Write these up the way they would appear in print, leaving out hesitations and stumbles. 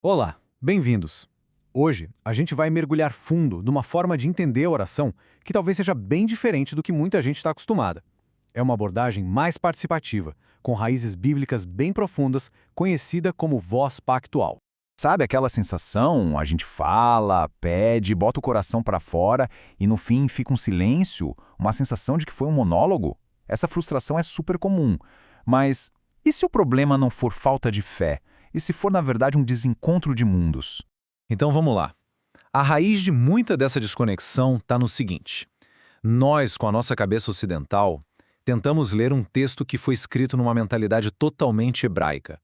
Olá, bem-vindos! Hoje, a gente vai mergulhar fundo numa forma de entender a oração que talvez seja bem diferente do que muita gente está acostumada. É uma abordagem mais participativa, com raízes bíblicas bem profundas, conhecida como voz pactual. Sabe aquela sensação, a gente fala, pede, bota o coração para fora e no fim fica um silêncio, uma sensação de que foi um monólogo? Essa frustração é super comum. Mas e se o problema não for falta de fé? E se for, na verdade, um desencontro de mundos? Então vamos lá. A raiz de muita dessa desconexão está no seguinte. Nós, com a nossa cabeça ocidental, tentamos ler um texto que foi escrito numa mentalidade totalmente hebraica.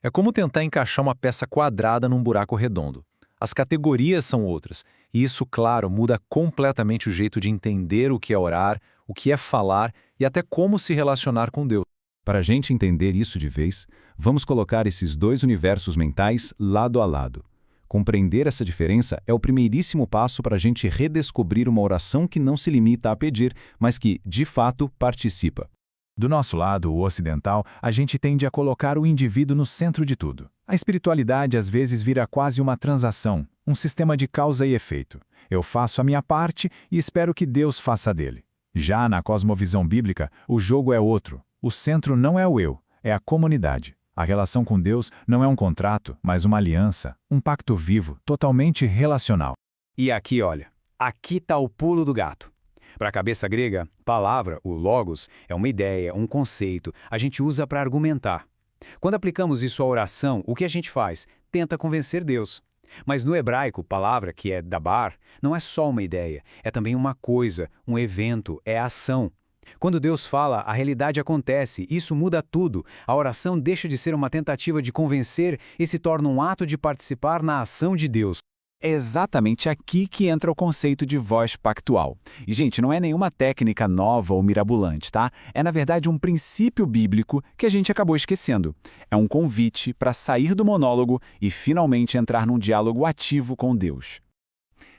É como tentar encaixar uma peça quadrada num buraco redondo. As categorias são outras, e isso, claro, muda completamente o jeito de entender o que é orar, o que é falar e até como se relacionar com Deus. Para a gente entender isso de vez, vamos colocar esses dois universos mentais lado a lado. Compreender essa diferença é o primeiríssimo passo para a gente redescobrir uma oração que não se limita a pedir, mas que, de fato, participa. Do nosso lado, o ocidental, a gente tende a colocar o indivíduo no centro de tudo. A espiritualidade às vezes vira quase uma transação, um sistema de causa e efeito. Eu faço a minha parte e espero que Deus faça a dele. Já na cosmovisão bíblica, o jogo é outro. O centro não é o eu, é a comunidade. A relação com Deus não é um contrato, mas uma aliança, um pacto vivo, totalmente relacional. E aqui, olha, aqui está o pulo do gato. Para a cabeça grega, palavra, o logos, é uma ideia, um conceito, a gente usa para argumentar. Quando aplicamos isso à oração, o que a gente faz? Tenta convencer Deus. Mas no hebraico, palavra, que é dabar, não é só uma ideia, é também uma coisa, um evento, é ação. Quando Deus fala, a realidade acontece, isso muda tudo. A oração deixa de ser uma tentativa de convencer e se torna um ato de participar na ação de Deus. É exatamente aqui que entra o conceito de voz pactual. E, gente, não é nenhuma técnica nova ou mirabolante, tá? É, na verdade, um princípio bíblico que a gente acabou esquecendo. É um convite para sair do monólogo e finalmente entrar num diálogo ativo com Deus.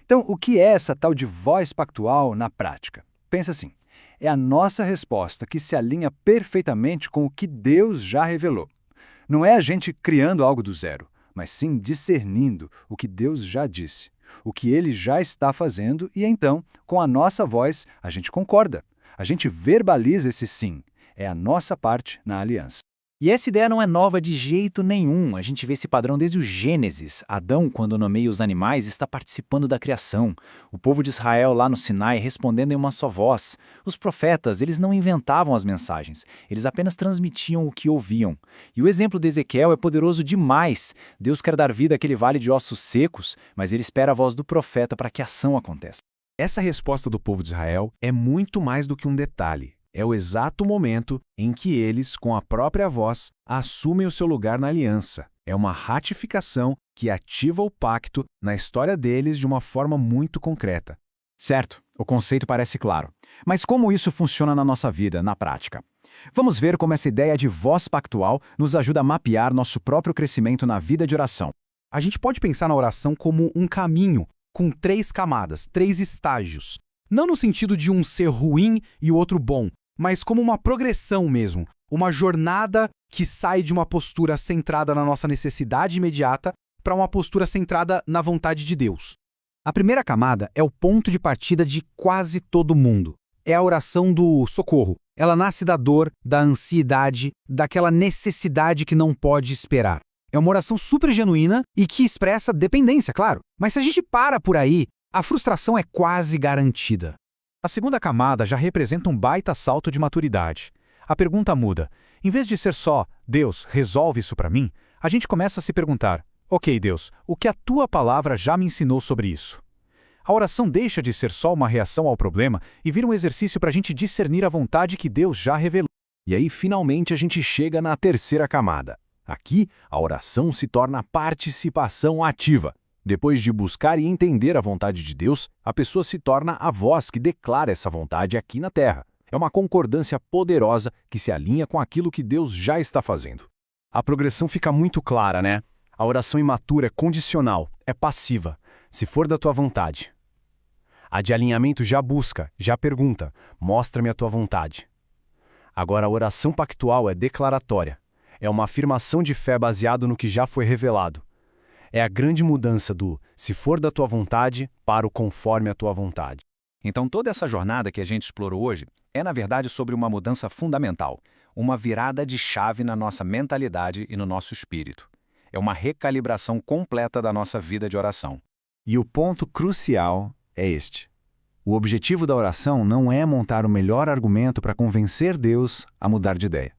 Então, o que é essa tal de voz pactual na prática? Pensa assim, é a nossa resposta que se alinha perfeitamente com o que Deus já revelou. Não é a gente criando algo do zero, mas sim discernindo o que Deus já disse, o que Ele já está fazendo e então, com a nossa voz, a gente concorda. A gente verbaliza esse sim. É a nossa parte na aliança. E essa ideia não é nova de jeito nenhum. A gente vê esse padrão desde o Gênesis. Adão, quando nomeia os animais, está participando da criação. O povo de Israel lá no Sinai respondendo em uma só voz. Os profetas, eles não inventavam as mensagens. Eles apenas transmitiam o que ouviam. E o exemplo de Ezequiel é poderoso demais. Deus quer dar vida àquele vale de ossos secos, mas ele espera a voz do profeta para que a ação aconteça. Essa resposta do povo de Israel é muito mais do que um detalhe. É o exato momento em que eles, com a própria voz, assumem o seu lugar na aliança. É uma ratificação que ativa o pacto na história deles de uma forma muito concreta. Certo, o conceito parece claro. Mas como isso funciona na nossa vida, na prática? Vamos ver como essa ideia de voz pactual nos ajuda a mapear nosso próprio crescimento na vida de oração. A gente pode pensar na oração como um caminho, com 3 camadas, 3 estágios. Não no sentido de um ser ruim e o outro bom, mas como uma progressão mesmo, uma jornada que sai de uma postura centrada na nossa necessidade imediata para uma postura centrada na vontade de Deus. A primeira camada é o ponto de partida de quase todo mundo. É a oração do socorro. Ela nasce da dor, da ansiedade, daquela necessidade que não pode esperar. É uma oração super genuína e que expressa dependência, claro. Mas se a gente para por aí, a frustração é quase garantida. A segunda camada já representa um baita salto de maturidade. A pergunta muda. Em vez de ser só, Deus, resolve isso para mim, a gente começa a se perguntar, ok, Deus, o que a tua palavra já me ensinou sobre isso? A oração deixa de ser só uma reação ao problema e vira um exercício para a gente discernir a vontade que Deus já revelou. E aí, finalmente, a gente chega na terceira camada. Aqui, a oração se torna participação ativa. Depois de buscar e entender a vontade de Deus, a pessoa se torna a voz que declara essa vontade aqui na Terra. É uma concordância poderosa que se alinha com aquilo que Deus já está fazendo. A progressão fica muito clara, né? A oração imatura é condicional, é passiva. Se for da tua vontade. A de alinhamento já busca, já pergunta, mostra-me a tua vontade. Agora a oração pactual é declaratória. É uma afirmação de fé baseada no que já foi revelado. É a grande mudança do se for da tua vontade para o conforme a tua vontade. Então toda essa jornada que a gente explorou hoje é, na verdade, sobre uma mudança fundamental, uma virada de chave na nossa mentalidade e no nosso espírito. É uma recalibração completa da nossa vida de oração. E o ponto crucial é este. O objetivo da oração não é montar o melhor argumento para convencer Deus a mudar de ideia.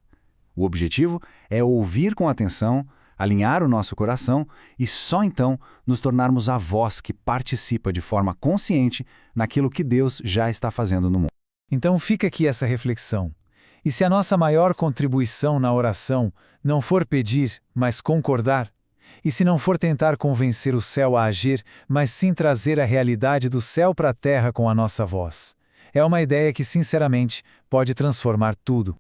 O objetivo é ouvir com atenção, alinhar o nosso coração e só então nos tornarmos a voz que participa de forma consciente naquilo que Deus já está fazendo no mundo. Então fica aqui essa reflexão. E se a nossa maior contribuição na oração não for pedir, mas concordar? E se não for tentar convencer o céu a agir, mas sim trazer a realidade do céu para a terra com a nossa voz? É uma ideia que, sinceramente, pode transformar tudo.